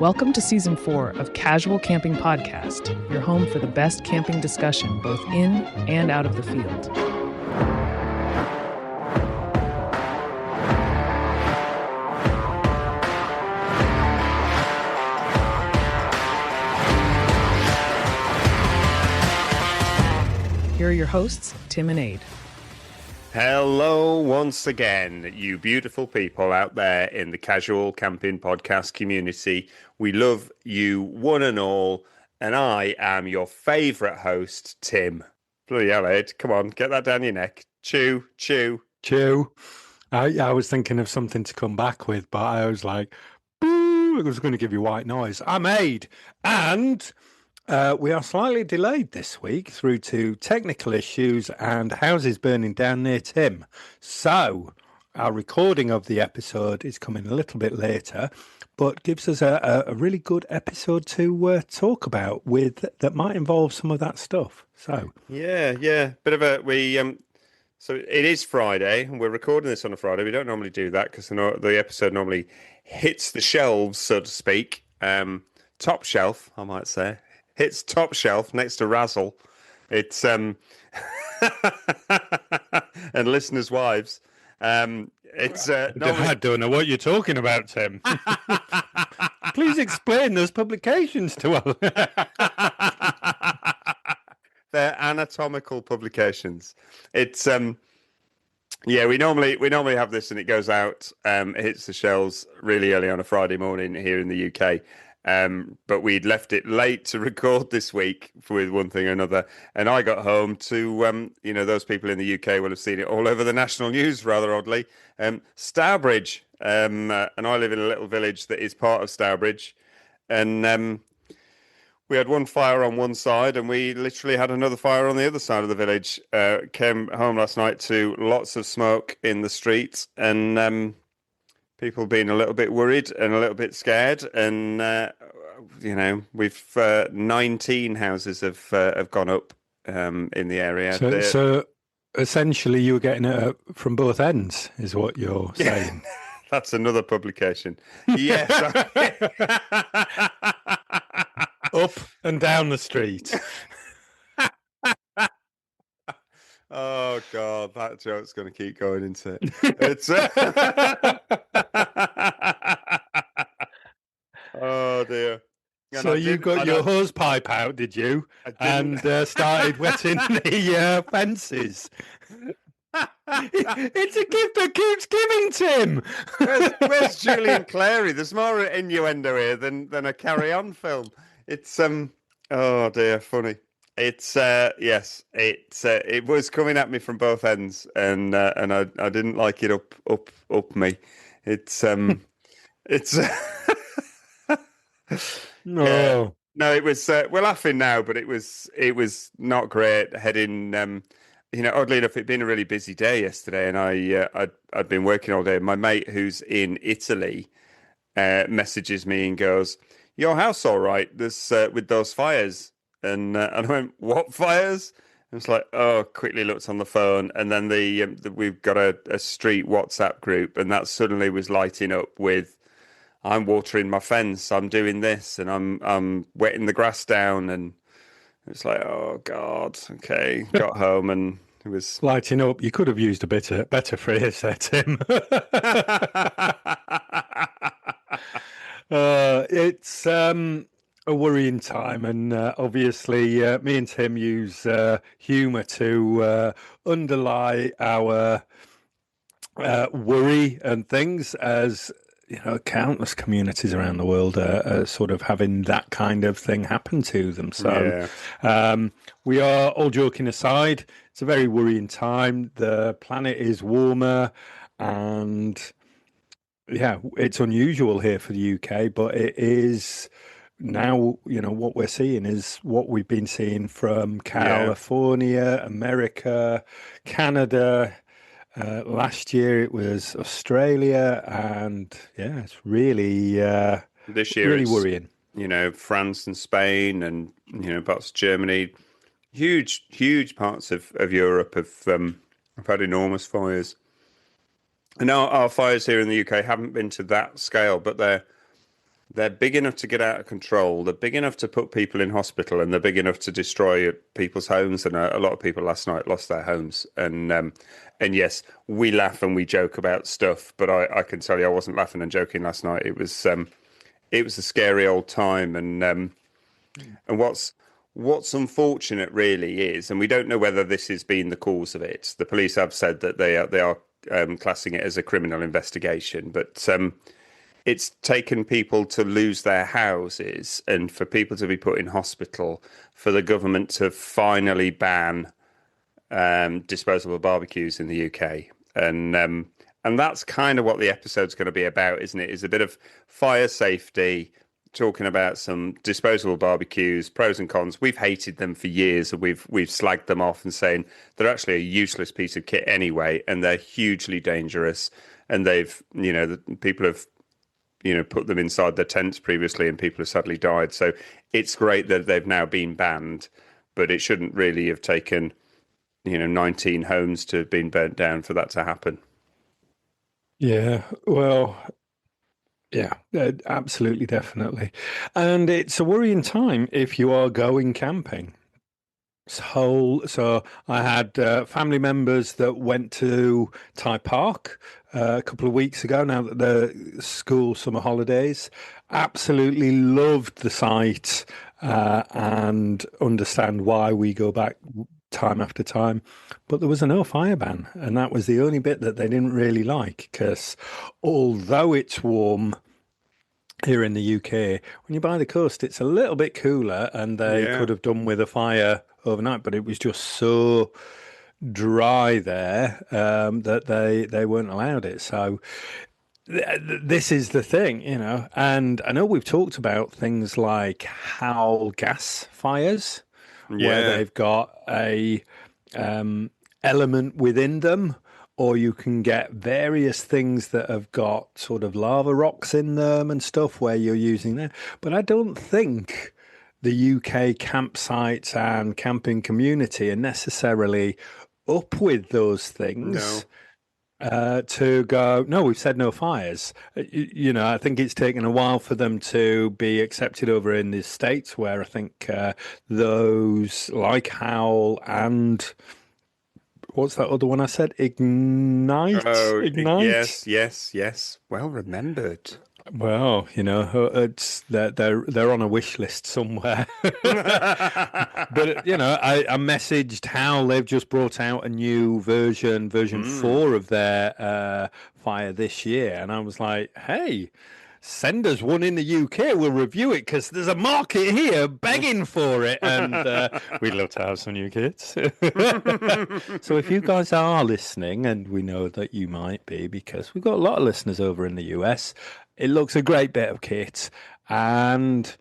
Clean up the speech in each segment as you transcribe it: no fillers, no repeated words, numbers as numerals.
Welcome to Season 4 of Casual Camping Podcast, your home for the best camping discussion both in and out of the field. Here are your hosts, Tim and Aid. Hello once again, you beautiful people out there in the Casual Camping Podcast community. We love you one and all, and I am your favourite host, Tim. Bloody hell, Ed. Come on, get that down your neck. Chew, chew. Chew. I was thinking of something to come back with, but I was like, boo, I was going to give you white noise. I'm Aid, and we are slightly delayed this week through to technical issues and houses burning down near Tim. So our recording of the episode is coming a little bit later, but gives us a really good episode to talk about that might involve some of that stuff. So yeah, bit of a So it is Friday, and we're recording this on a Friday. We don't normally do that because the episode normally hits the shelves, so to speak. Top shelf, I might say. Hits top shelf next to Razzle. It's and listeners' wives. It's I don't know what you're talking about, Tim. Please explain those publications to us. They're anatomical publications. It's we normally have this and it goes out. It hits the shelves really early on a Friday morning here in the UK. But we'd left it late to record this week with one thing or another. And I got home to, those people in the UK will have seen it all over the national news, rather oddly. Stourbridge. And I live in a little village that is part of Stourbridge. And we had one fire on one side and we literally had another fire on the other side of the village. Came home last night to lots of smoke in the streets and people being a little bit worried and a little bit scared, and we've 19 houses have gone up in the area. So essentially, you were getting it from both ends, is what you're saying. That's another publication. Yes, up and down the street. Oh God, that joke's going to keep going into it. It's oh dear. So you got your hose pipe out, did you? And started wetting the fences. It's a gift that keeps giving, Tim. Where's Julian Clary? There's more innuendo here than a Carry On film. It's oh dear, funny. It's yes, it was coming at me from both ends, and I didn't like it up me. It's no, it was we're laughing now, but it was not great. Heading, oddly enough, it'd been a really busy day yesterday, and I'd been working all day. My mate who's in Italy messages me and goes, "Your house all right? This with those fires." And I went, "What fires?" I was like, "Oh," quickly looked on the phone, and then we've got a street WhatsApp group, and that suddenly was lighting up with, "I'm watering my fence, I'm doing this, and I'm wetting the grass down," and it's like, "Oh God, okay." Got home and it was lighting up. You could have used a better phrase there, Tim. It's a worrying time, and obviously me and Tim use humour to underlie our worry and things, as countless communities around the world are sort of having that kind of thing happen to them. So we are, all joking aside, it's a very worrying time. The planet is warmer, and it's unusual here for the UK, but it is now, what we're seeing is what we've been seeing from California, America, Canada. Last year it was Australia, and it's really this year really worrying. France and Spain and parts of Germany, huge parts of Europe have had enormous fires. And our fires here in the UK haven't been to that scale, but they're big enough to get out of control. They're big enough to put people in hospital, and they're big enough to destroy people's homes. And a lot of people last night lost their homes. And yes, we laugh and we joke about stuff, but I can tell you, I wasn't laughing and joking last night. It was a scary old time. And what's unfortunate really is, and we don't know whether this has been the cause of it. The police have said that they are classing it as a criminal investigation, but it's taken people to lose their houses and for people to be put in hospital, for the government to finally ban disposable barbecues in the UK. And that's kind of what the episode's going to be about, isn't it? Is a bit of fire safety, talking about some disposable barbecues, pros and cons. We've hated them for years, and we've slagged them off and saying they're actually a useless piece of kit anyway, and they're hugely dangerous. And people have put them inside their tents previously, and people have sadly died. So it's great that they've now been banned, but it shouldn't really have taken 19 homes to have been burnt down for that to happen. Yeah, well, yeah, absolutely, definitely. And it's a worrying time if you are going camping. So I had family members that went to Thai Park a couple of weeks ago, now that the school summer holidays. Absolutely loved the site and understand why we go back time after time. But there was a no fire ban, and that was the only bit that they didn't really like, because although it's warm here in the UK, when you're by the coast, it's a little bit cooler, and they could have done with a fire overnight, but it was just so dry there that they weren't allowed it. So this is the thing, and I know we've talked about things like Howl gas fires, where they've got a element within them, or you can get various things that have got sort of lava rocks in them and stuff where you're using them. But I don't think the UK campsites and camping community are necessarily up with those things. To go, no, we've said no fires. I think it's taken a while for them to be accepted over in the States, where I think those like Howl and what's that other one I said? Ignite? Oh, Ignite? Yes. Well remembered. Well, it's they're on a wish list somewhere. But I messaged Hal. They've just brought out a new version 4 of their fire this year, and I was like, hey, send us one in the UK. We'll review it, because there's a market here begging for it, and we'd love to have some new kits. So if you guys are listening, and we know that you might be, because we've got a lot of listeners over in the US, it looks a great bit of kit. And,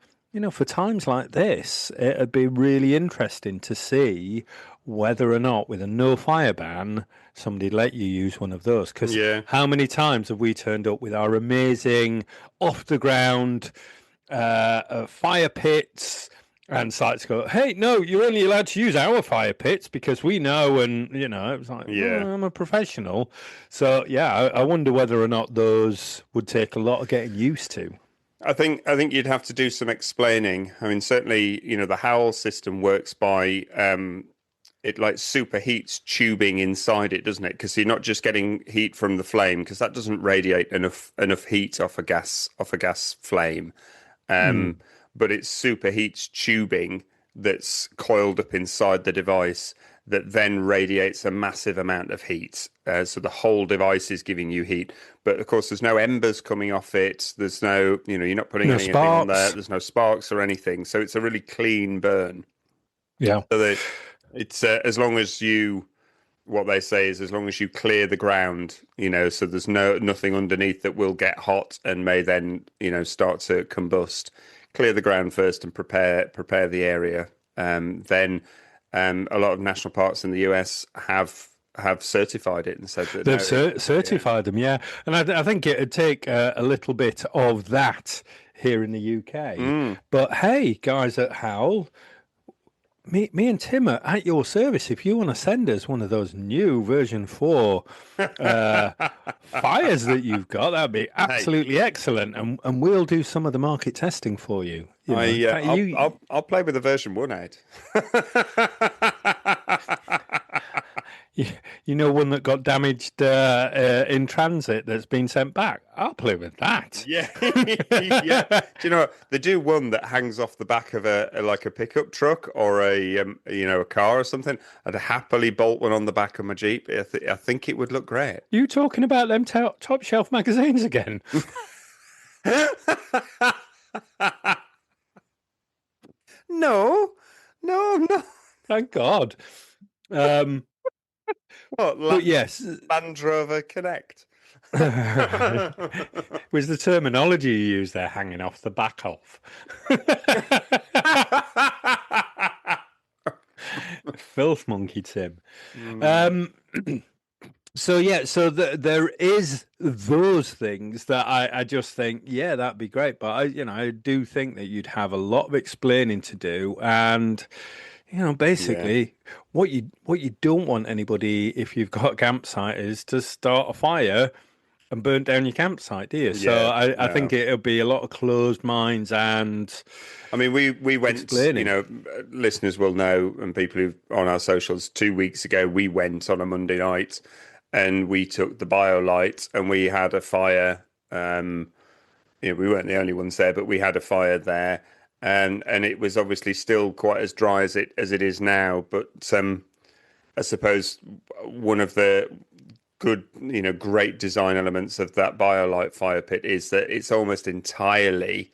for times like this, it'd be really interesting to see whether or not, with a no fire ban, somebody'd let you use one of those. Because how many times have we turned up with our amazing off-the-ground fire pits, and sites go, hey, no, you're only allowed to use our fire pits because we know, and, it was like, I'm a professional. So, I wonder whether or not those would take a lot of getting used to. I think you'd have to do some explaining. I mean, certainly, the Howl system works by it like superheats tubing inside it, doesn't it? Because you're not just getting heat from the flame, because that doesn't radiate enough heat off a gas flame. But it superheats tubing that's coiled up inside the device that then radiates a massive amount of heat. So the whole device is giving you heat. But of course, there's no embers coming off it. There's no, you're not putting anything on there. There's no sparks or anything. So it's a really clean burn. Yeah. So it's as long as what they say is, as long as you clear the ground, so there's nothing underneath that will get hot and may then, start to combust. Clear the ground first and prepare the area. Then a lot of national parks in the US have certified it and said that they've certified them. Yeah, and I think it'd take a little bit of that here in the UK. But hey, guys at Howl, me and Tim are at your service. If you want to send us one of those new version 4 fires that you've got, that'd be absolutely excellent. And we'll do some of the market testing for you. I'll play with the version 1, Ed. You know, one that got damaged in transit that's been sent back. I'll play with that. Yeah, yeah. Do you know what? They do one that hangs off the back of a pickup truck or a car or something. I'd happily bolt one on the back of my Jeep. I think it would look great. You talking about them top shelf magazines again? No. Thank God. But yes, Land Rover Connect. Was the terminology you used there, hanging off the back of? Filth monkey, Tim. So there is those things that I just think, yeah, that'd be great. But I do think that you'd have a lot of explaining to do, and basically what you don't want anybody, if you've got a campsite, is to start a fire and burn down your campsite, do you? So I think it'll be a lot of closed minds. And I mean, we went, explaining. Listeners will know, and people who on our socials, 2 weeks ago, we went on a Monday night and we took the BioLite and we had a fire. We weren't the only ones there, but we had a fire there. And it was obviously still quite as dry as it is now. But I suppose one of the good, great design elements of that BioLite fire pit is that it's almost entirely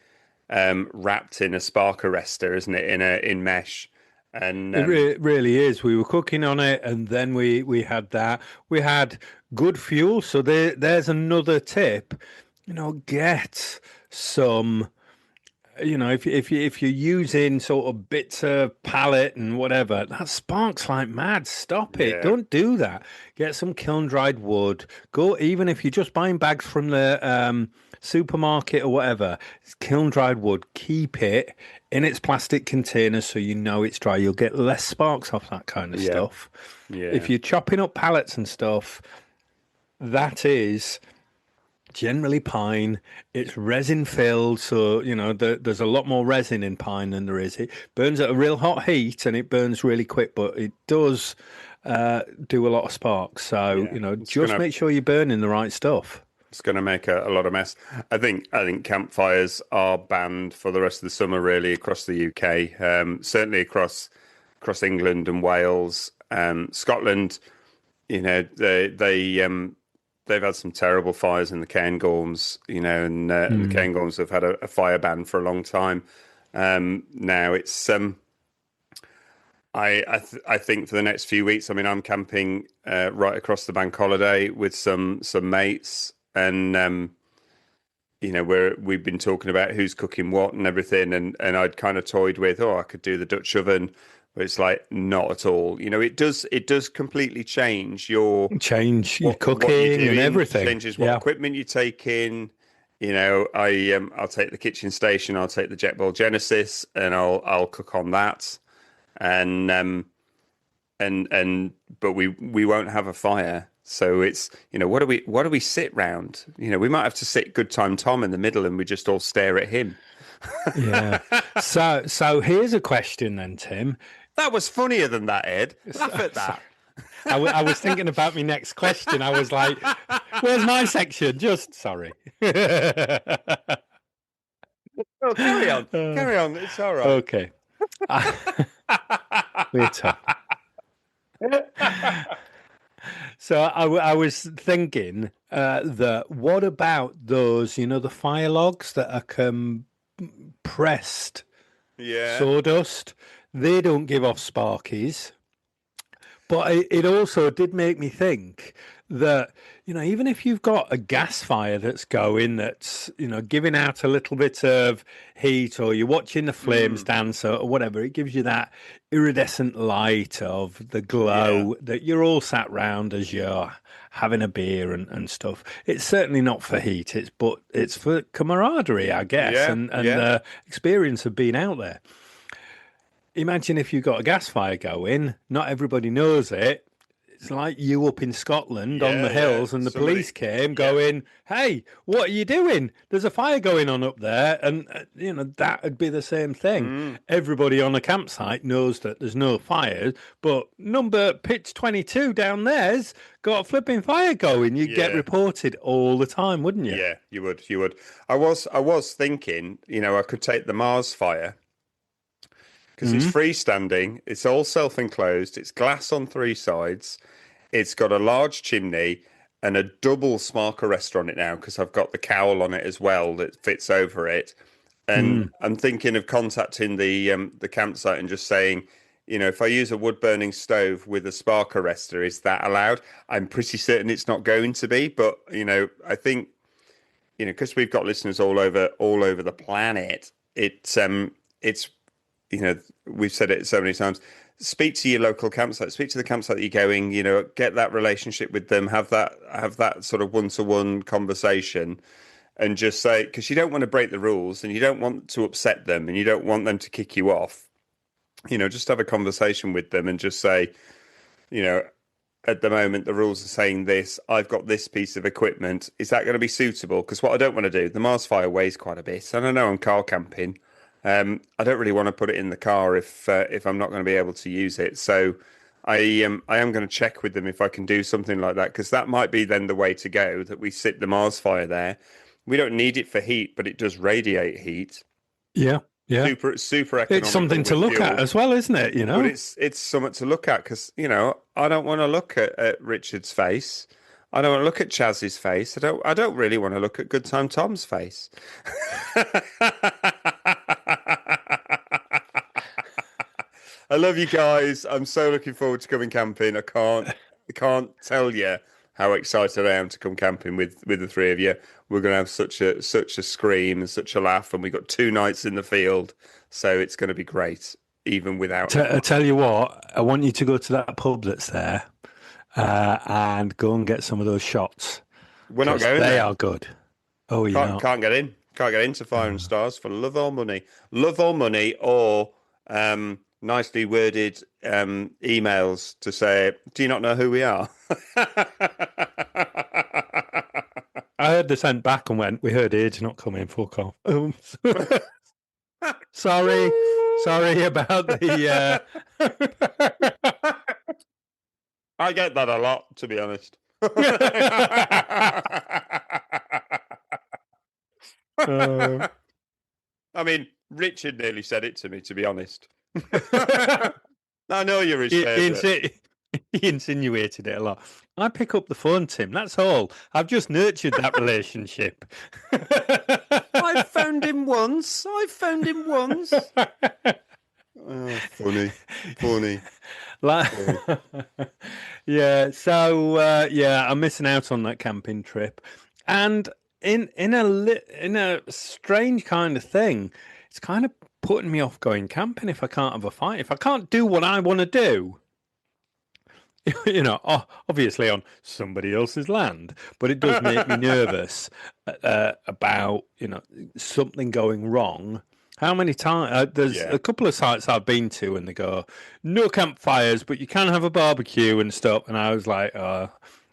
wrapped in a spark arrestor, isn't it? In mesh. And it really is. We were cooking on it, and then we had that. We had good fuel. So there's another tip. Get some. If you're using sort of bits of pallet and whatever, that sparks like mad. Stop it. Don't do that. Get some kiln dried wood. Go, even if you're just buying bags from the supermarket or whatever, kiln dried wood. Keep it in its plastic container so it's dry. You'll get less sparks off that kind of stuff. Yeah. If you're chopping up pallets and stuff, that is generally pine. It's resin filled, so there's a lot more resin in pine than there is. It burns at a real hot heat and it burns really quick, but it does do a lot of sparks. So make sure you're burning the right stuff. It's going to make a lot of mess. I think campfires are banned for the rest of the summer, really, across the UK. Certainly across England and Wales, Scotland. They've had some terrible fires in the Cairngorms, and the Cairngorms have had a fire ban for a long time. Now it's I think for the next few weeks. I mean, I'm camping right across the bank holiday with some mates, and we've been talking about who's cooking what and everything, and I'd kind of toyed with, I could do the Dutch oven. But it's like not at all. It does completely change your cooking and everything. Changes what equipment you take in. I'll take the kitchen station, I'll take the Jetboil Genesis, and I'll cook on that. And but we won't have a fire. So it's what do we sit round? We might have to sit Good Time Tom in the middle, and we just all stare at him. Yeah. So here's a question then, Tim. That was funnier than that, Ed. Laugh at that. I was thinking about my next question. I was like, where's my section? Sorry. Oh, carry on. Carry on. It's all right. Okay. Later. So I was thinking that what about those, the fire logs that are compressed sawdust? They don't give off sparkies. But it also did make me think that, even if you've got a gas fire that's going, that's, giving out a little bit of heat, or you're watching the flames dance or whatever, it gives you that iridescent light of the glow that you're all sat round as you're having a beer and stuff. It's certainly not for heat, but it's for camaraderie, I guess, and the experience of being out there. imagine if you've got a gas fire going, not everybody knows it. It's like you up in Scotland on the hills, and the police came going, "Hey, what are you doing? There's a fire going on up there." And, that would be the same thing. Everybody on a campsite knows that there's no fires, but number pitch 22 down there's got a flipping fire going. You'd get reported all the time, wouldn't you? Yeah, you would. I was thinking, I could take the Mars fire because it's freestanding, it's all self-enclosed, it's glass on 3 sides. It's got a large chimney and a double smarker rest on it now because I've got the cowl on it as well that fits over it. And I'm thinking of contacting the campsite and just saying, if I use a wood burning stove with a spark arrestor, is that allowed? I'm pretty certain it's not going to be, but I think because we've got listeners all over the planet, it's we've said it so many times. Speak to your local campsite. Speak to the campsite that you're going. Get that relationship with them. Have that sort of one-to-one conversation, and just say, because you don't want to break the rules, and you don't want to upset them, and you don't want them to kick you off. Just have a conversation with them and just say, at the moment the rules are saying this. I've got this piece of equipment. Is that going to be suitable? Because what I don't want to do, the Mars fire weighs quite a bit, and I know I'm car camping. I don't really want to put it in the car if I'm not going to be able to use it. So I am going to check with them if I can do something like that, because that might be then the way to go, that we sit the Mars fire there. We don't need it for heat, but it does radiate heat. Yeah. Yeah. Super economical. It's something to look at as well, isn't it? But it's something to look at because, I don't want to look at Richard's face. I don't want to look at Chaz's face. I don't really want to look at Good Time Tom's face. I love you guys. I'm so looking forward to coming camping. I can't tell you how excited I am to come camping with the 3 of you. We're going to have such a scream and such a laugh, and we got 2 nights in the field, so it's going to be great, even without. I tell you what, I want you to go to that pub that's there, and go and get some of those shots. We're not going. They are good. Oh, you can't get in. Can't get into Fire and Stars for love or money. Love or money, or nicely worded emails to say, "Do you not know who we are?" I heard they sent back and went, "We heard Age not coming, fuck off." Sorry about the. I get that a lot, to be honest. I mean, Richard nearly said it to me, to be honest. I know you're his favourite. He insinuated it a lot. I pick up the phone, Tim. That's all. I've just nurtured that relationship. I've phoned him once. Oh, funny. Yeah. So I'm missing out on that camping trip, and in a strange kind of thing, it's kind of putting me off going camping if I can't have a fight. If I can't do what I want to do. Obviously on somebody else's land, but it does make me nervous about, something going wrong. How many times there's a couple of sites I've been to and they go, no campfires, but you can have a barbecue and stuff. And I was like,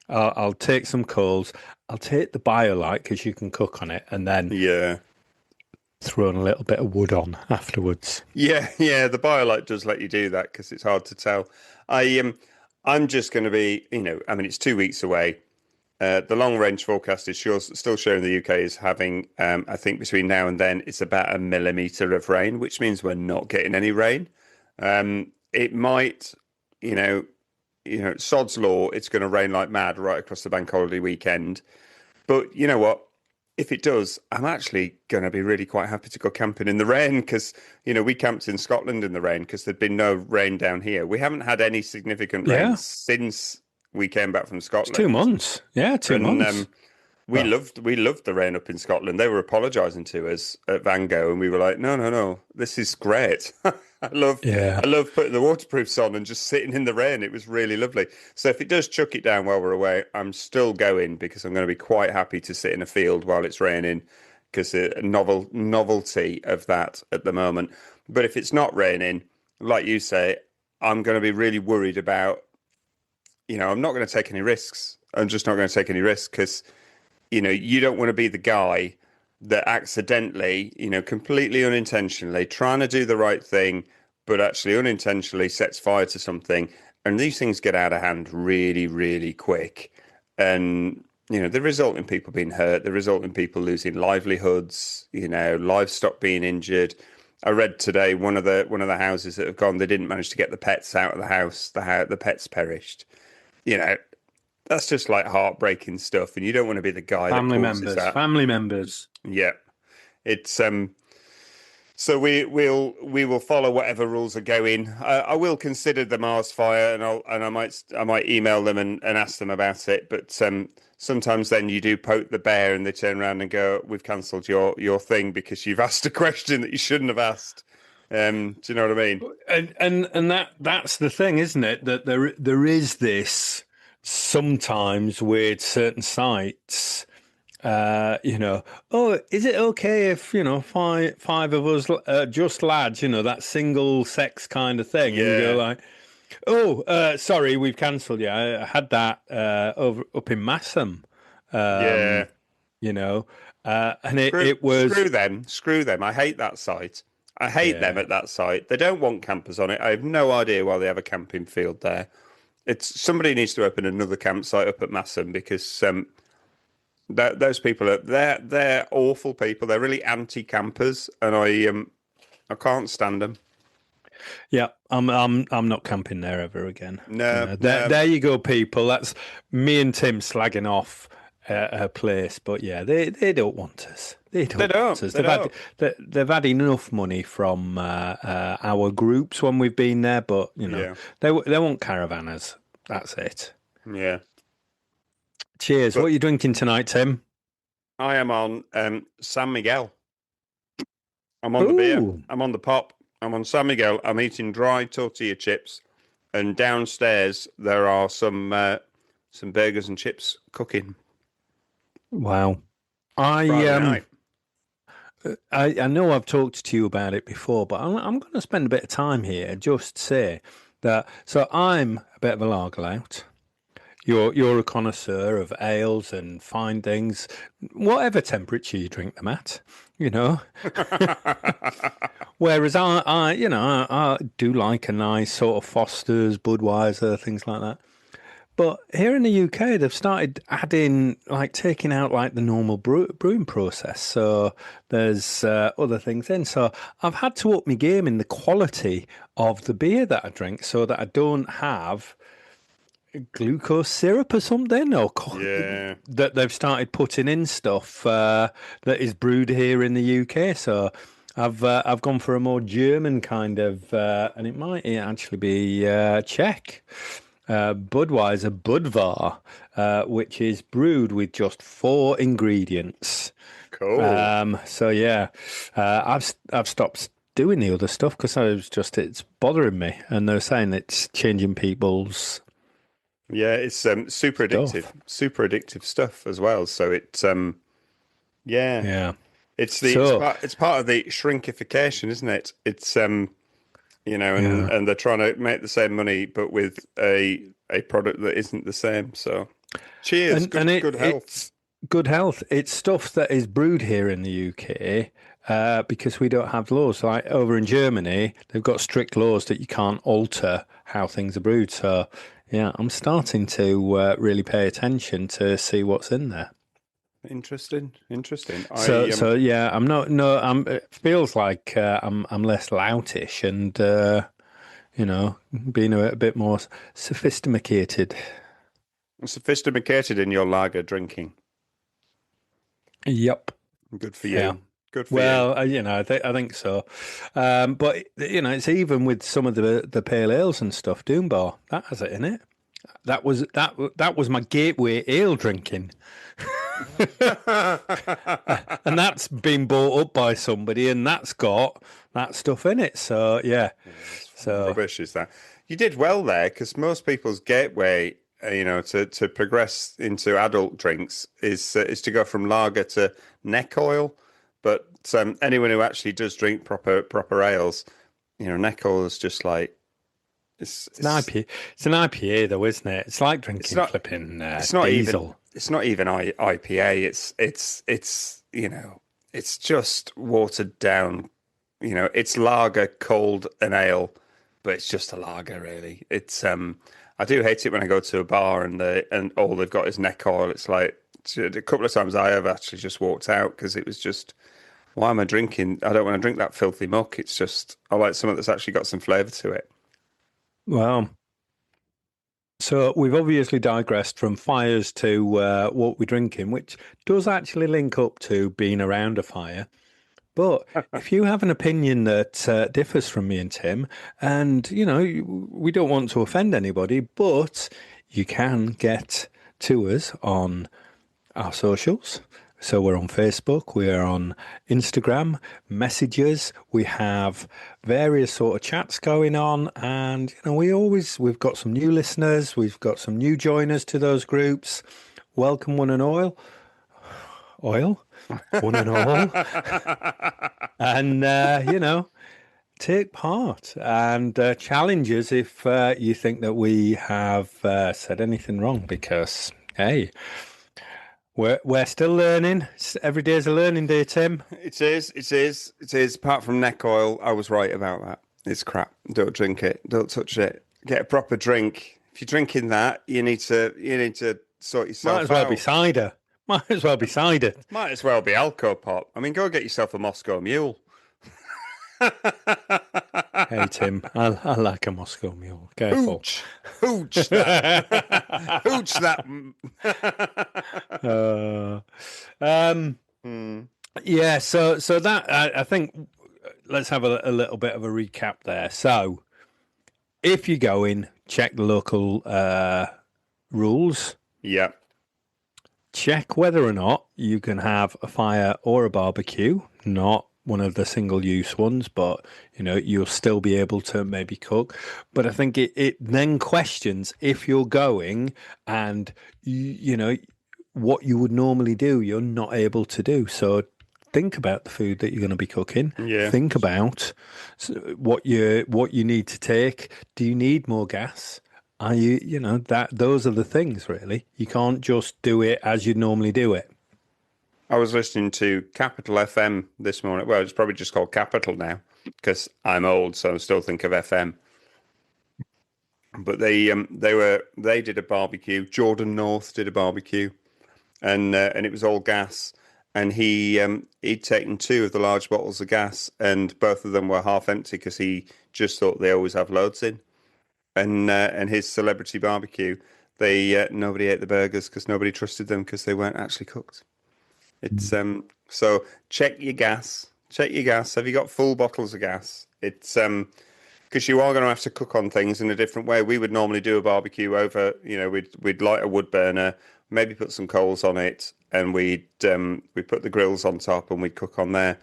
I'll take some coals. I'll take the BioLite because you can cook on it, and then throw a little bit of wood on afterwards. Yeah, the BioLite does let you do that because it's hard to tell. I'm just going to be, it's 2 weeks away. The long range forecast is still showing the UK is having, I think between now and then, it's about 1 millimetre of rain, which means we're not getting any rain. It might, sod's law, it's going to rain like mad right across the bank holiday weekend. But you know what? If it does, I'm actually going to be really quite happy to go camping in the rain because, we camped in Scotland in the rain because there'd been no rain down here. We haven't had any significant rain since we came back from Scotland. It's 2 months. Yeah, 2 months. We loved the rain up in Scotland. They were apologising to us at Van Gogh, and we were like, no, this is great. I love putting the waterproofs on and just sitting in the rain. It was really lovely. So if it does chuck it down while we're away, I'm still going because I'm going to be quite happy to sit in a field while it's raining because a novelty of that at the moment. But if it's not raining, like you say, I'm going to be really worried about, I'm not going to take any risks. I'm just not going to take any risks because, you don't want to be the guy that accidentally, completely unintentionally trying to do the right thing, but actually unintentionally sets fire to something. And these things get out of hand really, really quick. And, they result in people being hurt. They result in people losing livelihoods, livestock being injured. I read today one of the houses that have gone, they didn't manage to get the pets out of the house. The pets perished. That's just like heartbreaking stuff. And you don't want to be the guy that causes that. Family members. Yeah. It's so we will follow whatever rules are going. I will consider the Mars fire, and I might email them and ask them about it. But sometimes then you do poke the bear, and they turn around and go, "We've cancelled your thing because you've asked a question that you shouldn't have asked." Do you know what I mean? And that's the thing, isn't it? That there is this sometimes with certain sites. Oh, is it okay if, five of us just lads, that single sex kind of thing? Yeah. And you go like, oh, sorry, we've cancelled. Yeah, I had that up in Massam. Yeah. And it was screw them. I hate that site. I hate them at that site. They don't want campers on it. I have no idea why they have a camping field there. Somebody needs to open another campsite up at Massam because those people they're awful people. They're really anti-campers, and I can't stand them. Yeah, I'm not camping there ever again. No, there you go, people. That's me and Tim slagging off a place, but yeah, they don't want us. They don't want us. They've had enough money from our groups when we've been there, but they want caravanners. That's it. Yeah. Cheers. What are you drinking tonight, Tim? I am on San Miguel. I'm on the beer. I'm on the pop. I'm on San Miguel. I'm eating dry tortilla chips, and downstairs there are some burgers and chips cooking. Wow. I know I've talked to you about it before, but I'm going to spend a bit of time here just to say that. So I'm a bit of a lager lout. You're a connoisseur of ales and fine things, whatever temperature you drink them at, Whereas I do like a nice sort of Foster's, Budweiser, things like that. But here in the UK, they've started taking out the normal brewing process. So there's other things in. So I've had to up my game in the quality of the beer that I drink so that I don't have glucose syrup or something, that they've started putting in stuff that is brewed here in the UK. So I've gone for a more German kind of, and it might actually be Czech. Budweiser Budvar, which is brewed with just 4 ingredients. Cool. So yeah, I've stopped doing the other stuff because it's bothering me, and they're saying it's changing people's. Yeah, it's super addictive stuff as well. So it's yeah. It's part of the shrinkification, isn't it? It's and they're trying to make the same money, but with a product that isn't the same. So, cheers, good health. It's good health. It's stuff that is brewed here in the UK because we don't have laws. Like over in Germany, they've got strict laws that you can't alter how things are brewed. So, yeah, I'm starting to really pay attention to see what's in there. Interesting. So yeah, I'm not. No, it feels like I'm less loutish and being a bit more sophisticated. Sophisticated in your lager drinking. Yep. Good for you. Yeah. Good for you. I think so. But it's even with some of the pale ales and stuff. Doombar that has it in it. That was my gateway ale drinking. And that's been bought up by somebody, and that's got that stuff in it. So yeah, so rubbish is that. You did well there because most people's gateway, to progress into adult drinks is to go from lager to neck oil. But anyone who actually does drink proper ales, neck oil is just like it's an IPA. It's an IPA though, isn't it? It's like drinking flipping diesel. It's not even IPA. It's it's just watered down. It's lager, cold and ale, but it's just a lager really. It's I do hate it when I go to a bar and all they've got is neck oil. It's like a couple of times I have actually just walked out because it was just, why am I drinking? I don't want to drink that filthy muck. It's just, I like something that's actually got some flavour to it. Well, so we've obviously digressed from fires to what we're drinking, which does actually link up to being around a fire. But if you have an opinion that differs from me and Tim, and, we don't want to offend anybody, but you can get to us on our socials. So we're on Facebook, we are on Instagram, messages, we have various sort of chats going on, and we've got some new listeners, we've got some new joiners to those groups. Welcome one and all. One and all. And take part and challenge us if you think that we have said anything wrong, because hey, we're still learning. Every day is a learning day, Tim. It is. Apart from neck oil, I was right about that. It's crap. Don't drink it. Don't touch it. Get a proper drink. If you're drinking that, you need to sort yourself out. Might as well be cider. Might as well be cider. Might as well be alcohol pop. I mean, go get yourself a Moscow Mule. Hey, Tim, I like a Moscow Mule. Careful. Hooch that. Hooch that. Yeah, so that, I think, let's have a little bit of a recap there. So, if you go in, check the local rules. Yeah. Check whether or not you can have a fire or a barbecue, not one of the single-use ones, but you'll still be able to maybe cook. But I think it then questions if you're going and what you would normally do, you're not able to do. So think about the food that you're going to be cooking. Yeah. Think about what you need to take. Do you need more gas? Are those are the things really. You can't just do it as you normally do it. I was listening to Capital FM this morning. Well, it's probably just called Capital now because I'm old, so I still think of FM. But they did a barbecue. Jordan North did a barbecue, and it was all gas. And he'd taken 2 of the large bottles of gas, and both of them were half empty because he just thought they always have loads in. And his celebrity barbecue, nobody ate the burgers because nobody trusted them because they weren't actually cooked. It's so check your gas. Check your gas. Have you got full bottles of gas? It's because you are going to have to cook on things in a different way. We would normally do a barbecue over, we'd light a wood burner, maybe put some coals on it, and we'd put the grills on top and we'd cook on there.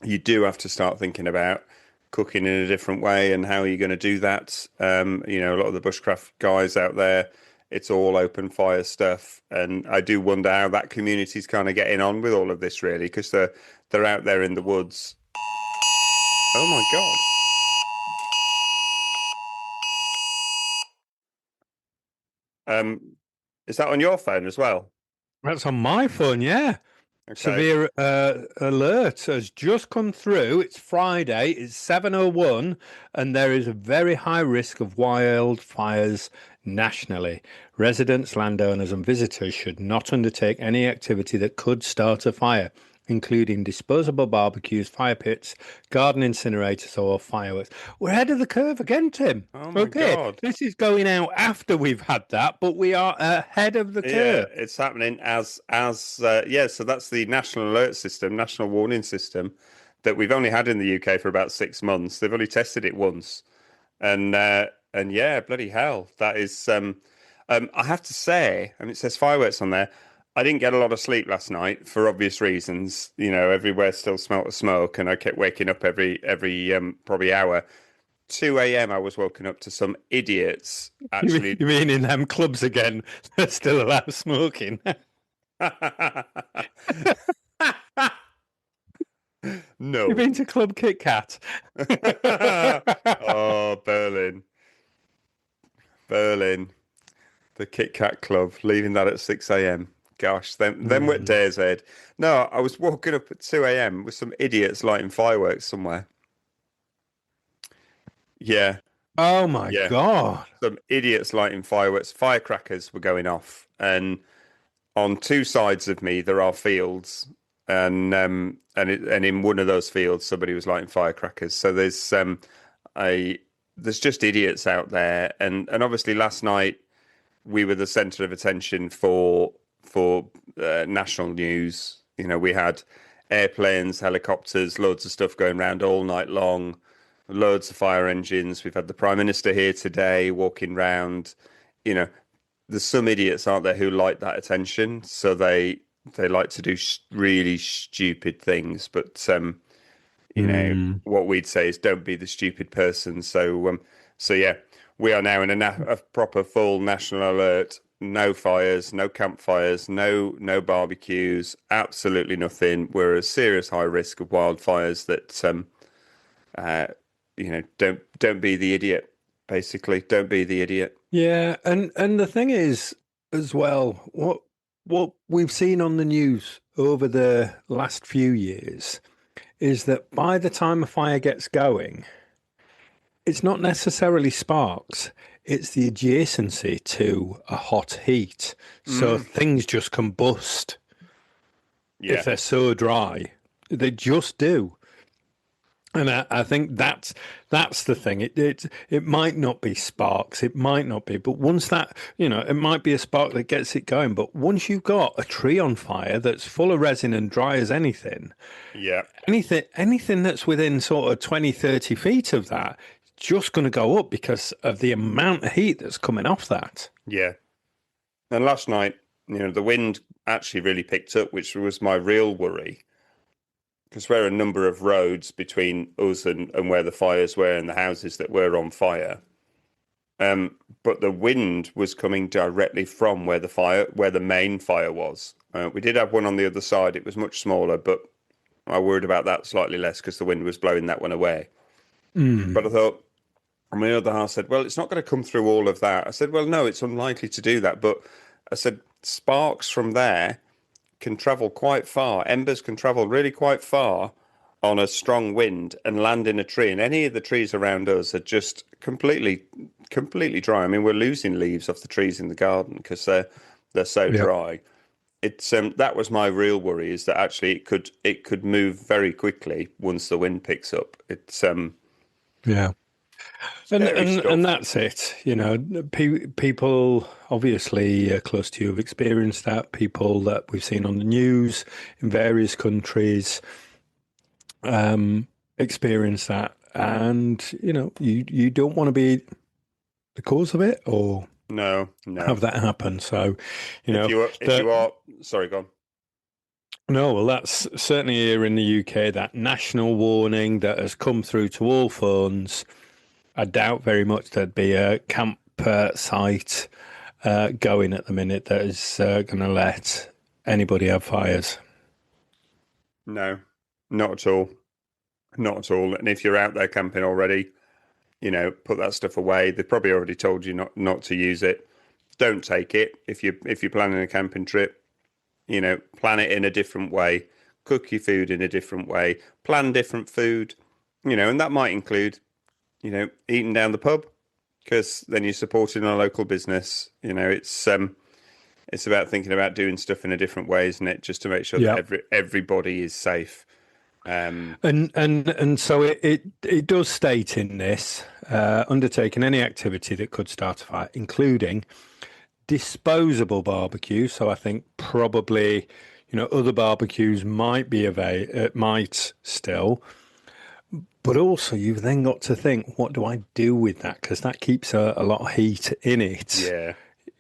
You do have to start thinking about cooking in a different way and how are you going to do that. A lot of the bushcraft guys out there, it's all open fire stuff, and I do wonder how that community's kind of getting on with all of this, really, because they're out there in the woods. Oh my god! Is that on your phone as well? That's on my phone, yeah. Okay. Severe alert has just come through. It's Friday. It's 7:01, and there is a very high risk of wildfires nationally. Residents, landowners, and visitors should not undertake any activity that could start a fire, including disposable barbecues, fire pits, garden incinerators, or fireworks. We're ahead of the curve again, Tim. Oh my God. This is going out after we've had that, but we are ahead of the curve. Yeah, it's happening as so that's the national alert system, national warning system that we've only had in the UK for about 6 months. They've only tested it once. And yeah, bloody hell. That is I have to say, and it says fireworks on there, I didn't get a lot of sleep last night for obvious reasons. Everywhere still smelt of smoke, and I kept waking up every probably hour. 2 a.m. I was woken up to some idiots. Actually, you mean in them clubs again that still allow smoking? No. You've been to Club Kit Kat? Oh, Berlin. The Kit Kat Club, leaving that at 6 a.m. Gosh, them were days, Ed. No, I was walking up at 2 a.m. with some idiots lighting fireworks somewhere. Yeah. Oh my Yeah. God. Some idiots lighting fireworks. Firecrackers were going off. And on two sides of me, there are fields. And in one of those fields, somebody was lighting firecrackers. So there's just idiots out there. And obviously last night, we were the center of attention for national news. We had airplanes, helicopters, loads of stuff going around all night long, loads of fire engines. We've had the Prime Minister here today walking round. There's some idiots, aren't there, who like that attention, so they like to do really stupid things. But what we'd say is don't be the stupid person. So yeah. We are now in a proper full national alert. No fires, no campfires, no barbecues, absolutely nothing. We're at a serious high risk of wildfires. Don't be the idiot. Basically, don't be the idiot. Yeah, and the thing is, as well, what we've seen on the news over the last few years is that by the time a fire gets going, it's not necessarily sparks, it's the adjacency to a hot heat. So things just combust if they're so dry. They just do. And I think that's the thing. It might not be sparks, it might not be, but once that, it might be a spark that gets it going. But once you've got a tree on fire that's full of resin and dry as anything, anything that's within sort of 20, 30 feet of that, just going to go up because of the amount of heat that's coming off that. Yeah. And last night, the wind actually really picked up, which was my real worry. Because we're a number of roads between us and where the fires were and the houses that were on fire. But the wind was coming directly from where the main fire was. We did have one on the other side. It was much smaller, but I worried about that slightly less because the wind was blowing that one away. But I thought, on my other half said, well, it's not going to come through all of that. I said, well, no, it's unlikely to do that. But I said, sparks from there can travel quite far. Embers can travel really quite far on a strong wind and land in a tree. And any of the trees around us are just completely dry. I mean, we're losing leaves off the trees in the garden because they're so dry. It's that was my real worry, is that actually it could move very quickly once the wind picks up. It's And that's it. People obviously close to you have experienced that. People that we've seen on the news in various countries experience that, and you don't want to be the cause of it or no have that happen. So if you are sorry, go on. No, well, that's certainly here in the UK, that national warning that has come through to all phones. I doubt very much there'd be a camp site going at the minute that is going to let anybody have fires. No, not at all. Not at all. And if you're out there camping already, put that stuff away. They've probably already told you not to use it. Don't take it if you're planning a camping trip. Plan it in a different way. Cook your food in a different way. Plan different food. And that might include eating down the pub, because then you're supporting a local business. It's about thinking about doing stuff in a different way, isn't it? Just to make sure that everybody is safe. And so it does state in this, undertaking any activity that could start a fire, including disposable barbecue. So I think probably, other barbecues might be might still. But also, you've then got to think, what do I do with that? Because that keeps a lot of heat in it. Yeah.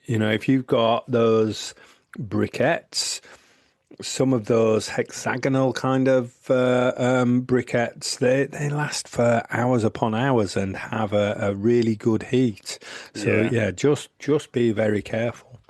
If you've got those briquettes, some of those hexagonal kind of briquettes, they last for hours upon hours and have a really good heat. So just be very careful.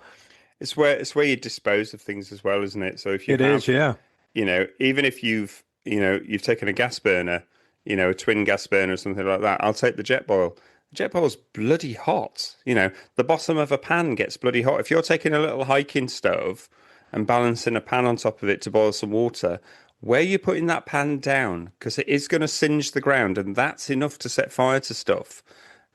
It's where you dispose of things as well, isn't it? So if you is, even if you've you've taken a gas burner, a twin gas burner or something like that. I'll take the jet boil. Jet boil's bloody hot. The bottom of a pan gets bloody hot. If you're taking a little hiking stove and balancing a pan on top of it to boil some water, where you're putting that pan down, because it is going to singe the ground, and that's enough to set fire to stuff.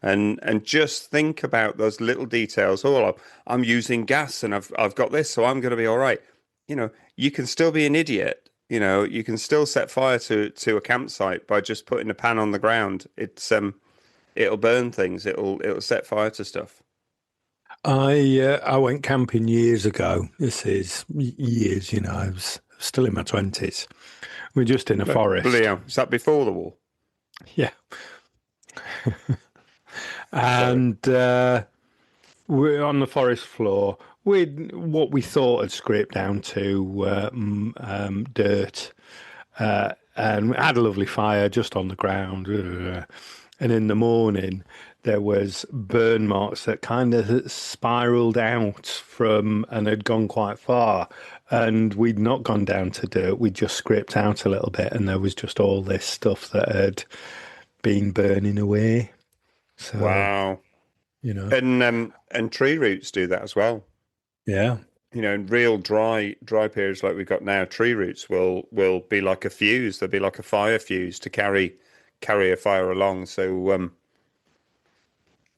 And just think about those little details. Oh, I'm using gas and I've got this, so I'm going to be all right. You can still be an idiot. You can still set fire to a campsite by just putting a pan on the ground. It'll burn things. It'll set fire to stuff. I went camping years ago. This is years. I was still in my 20s. We're just in a forest. Is that before the war? Yeah. And we're on the forest floor with what we thought had scraped down to dirt, and we had a lovely fire just on the ground. And in the morning, there was burn marks that kind of spiraled out from and had gone quite far. And we'd not gone down to dirt; we'd just scraped out a little bit, and there was just all this stuff that had been burning away. So, wow. And tree roots do that as well. Yeah. In real dry periods like we've got now, tree roots will be like a fuse. They'll be like a fire fuse to carry a fire along. So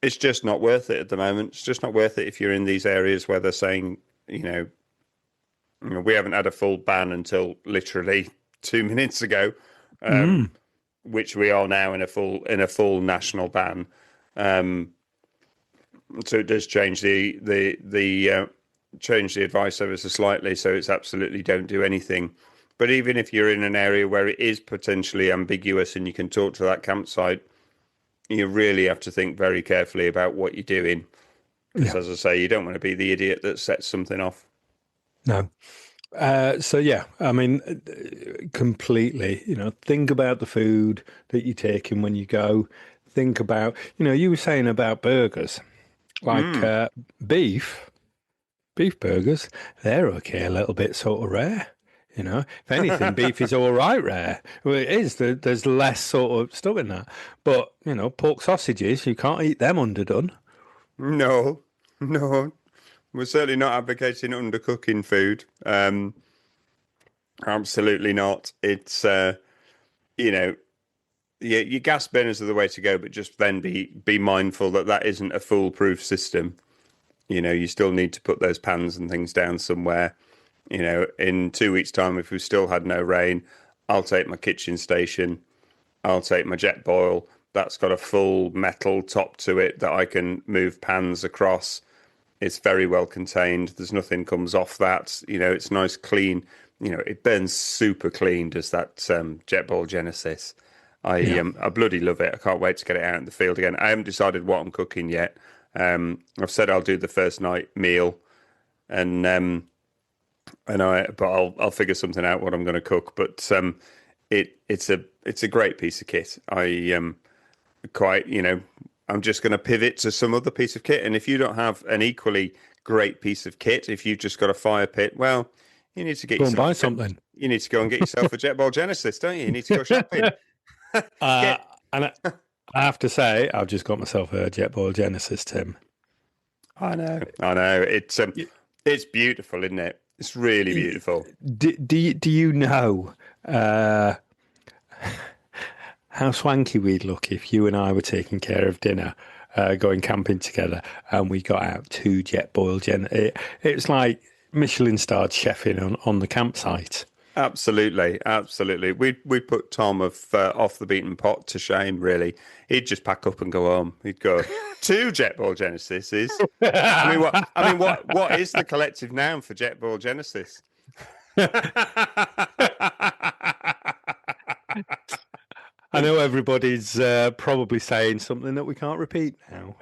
it's just not worth it at the moment. It's just not worth it if you're in these areas where they're saying, we haven't had a full ban until literally 2 minutes ago. Which we are now in a full national ban. So it does change the advice ever so slightly. So it's absolutely don't do anything. But even if you're in an area where it is potentially ambiguous and you can talk to that campsite, you really have to think very carefully about what you're doing. Because as I say, you don't want to be the idiot that sets something off. No. So yeah, I mean, completely, think about the food that you're taking when you go. Think about, you were saying about burgers, like beef burgers, they're okay, a little bit sort of rare. If anything, beef is all right rare. Well, it is. There's less sort of stuff in that. But, pork sausages, you can't eat them underdone. No. We're certainly not advocating undercooking food. Absolutely not. It's, your gas burners are the way to go, but just then be mindful that isn't a foolproof system. You still need to put those pans and things down somewhere. In 2 weeks' time, if we've still had no rain, I'll take my kitchen station. I'll take my jet boil. That's got a full metal top to it that I can move pans across. It's very well contained. There's nothing comes off that. It's nice, clean. It burns super clean, does that jet boil Genesis. I bloody love it. I can't wait to get it out in the field again. I haven't decided what I'm cooking yet. I've said I'll do the first night meal, but I'll figure something out what I'm going to cook. But it's a great piece of kit. I'm just going to pivot to some other piece of kit. And if you don't have an equally great piece of kit, if you've just got a fire pit, well, you need to go and buy something. You need to go and get yourself a jet boil Genesis, don't you? You need to go shopping. And I have to say, I've just got myself a jet boil Genesis, Tim. I know. It's beautiful, isn't it? It's really beautiful. Do you know how swanky we'd look if you and I were taking care of dinner, going camping together, and we got out 2 jet boil It's like Michelin-starred chefing on the campsite. Absolutely. We put Tom of Off the Beaten Pot to shame, really. He'd just pack up and go home. He'd go, 2 jet boil Genesises. What is the collective noun for jet boil Genesis? I know everybody's probably saying something that we can't repeat now.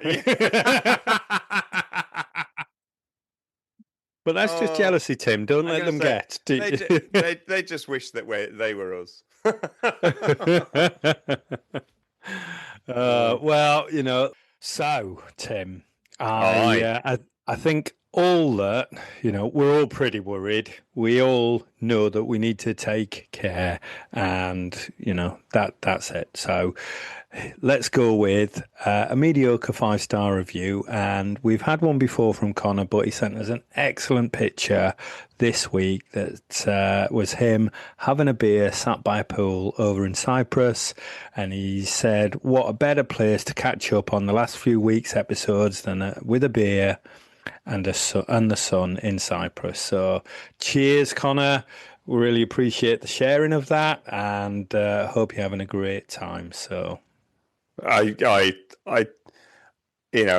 But that's just jealousy, Tim. Don't let them get. They just wish that they were us. Well, So, Tim, I think all that, we're all pretty worried. We all know that we need to take care, and that's it. So let's go with a mediocre 5-star review. And we've had one before from Connor, but he sent us an excellent picture this week that was him having a beer sat by a pool over in Cyprus. And he said, what a better place to catch up on the last few weeks' episodes than with a beer and the sun in Cyprus. So cheers, Connor. We really appreciate the sharing of that, and hope you're having a great time. So I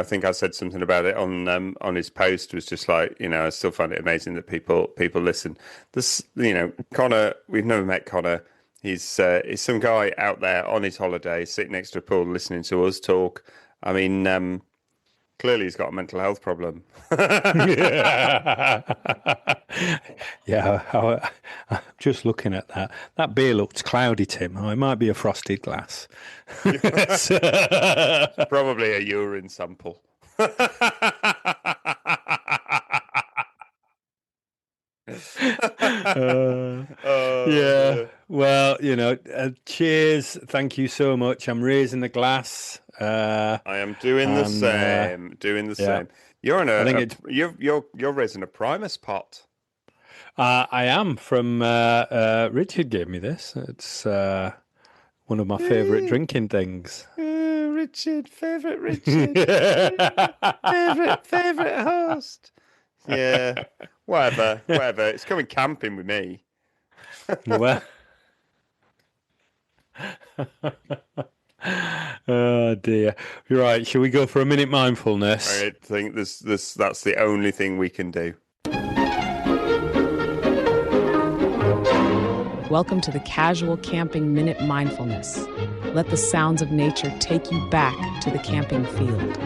think I said something about it on his post. Was just like, I still find it amazing that people listen. This, Connor, we've never met Connor. He's some guy out there on his holiday, sitting next to a pool, listening to us talk. I mean, clearly he's got a mental health problem. Yeah, I'm just looking at that. That beer looks cloudy, Tim. Oh, it might be a frosted glass. Probably a urine sample. Yeah. Well, cheers. Thank you so much. I'm raising the glass. I am doing the same. Doing the same. You're in you're raising a Primus pot. I am from Richard gave me this. It's one of my favourite drinking things. Richard, favourite Richard. favourite host. Yeah. Whatever. It's coming camping with me. Well. Oh dear. Right, shall we go for a minute mindfulness? I think that's the only thing we can do. Welcome to the Casual Camping Minute Mindfulness. Let the sounds of nature take you back to the camping field.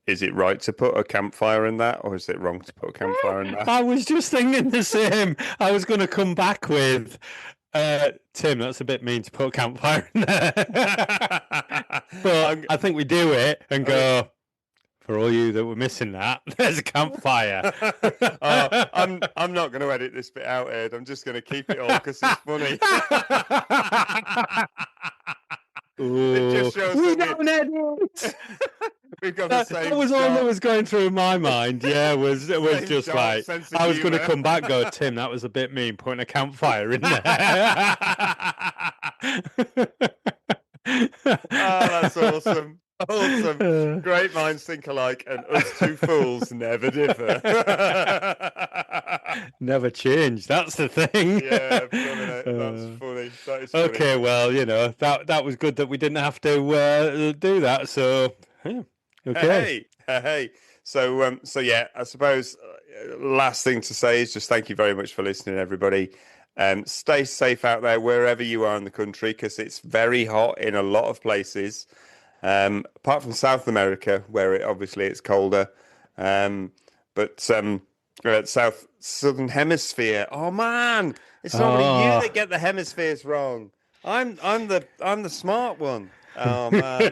Is it right to put a campfire in that, or is it wrong to put a campfire in that? I was just thinking the same. I was going to come back with, Tim, that's a bit mean to put a campfire in there. But I think we do it and go, for all you that were missing that, there's a campfire. I'm not going to edit this bit out, Ed. I'm just going to keep it all because it's funny. It just shows we don't edit. We've got the same. That was all that was going through my mind. Yeah, was just like I was going to come back, and go, Tim, that was a bit mean putting a campfire in there. Oh, that's awesome. Awesome. Great minds think alike, and us two fools never differ. Never change. That's the thing. Yeah, that's funny. That is funny. Okay, well, that was good that we didn't have to do that. So, yeah. Okay. Hey. So yeah, I suppose last thing to say is just thank you very much for listening, everybody. Stay safe out there wherever you are in the country, because it's very hot in a lot of places. Apart from South America, where it's colder. But southern hemisphere. Oh man, it's normally you that get the hemispheres wrong. I'm the smart one. Oh man.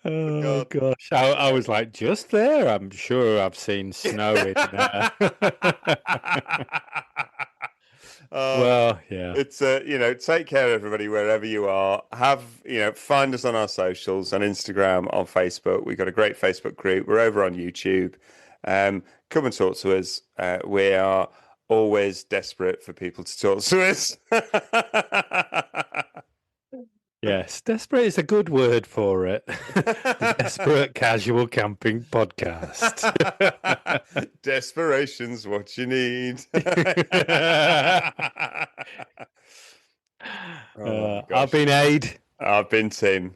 Oh gosh, I was like, just there. I'm sure I've seen snow in there. Well, yeah. It's take care, everybody, wherever you are. Find us on our socials, on Instagram, on Facebook. We've got a great Facebook group. We're over on YouTube. Come and talk to us. We are always desperate for people to talk to us. Yes, desperate is a good word for it. The Desperate Casual Camping Podcast. Desperation's what you need. I've been Aid. I've been Tim.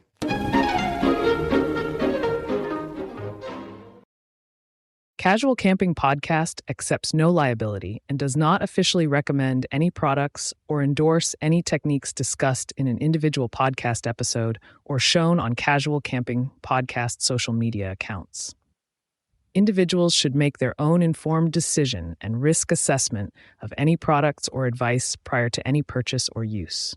Casual Camping Podcast accepts no liability and does not officially recommend any products or endorse any techniques discussed in an individual podcast episode or shown on Casual Camping Podcast social media accounts. Individuals should make their own informed decision and risk assessment of any products or advice prior to any purchase or use.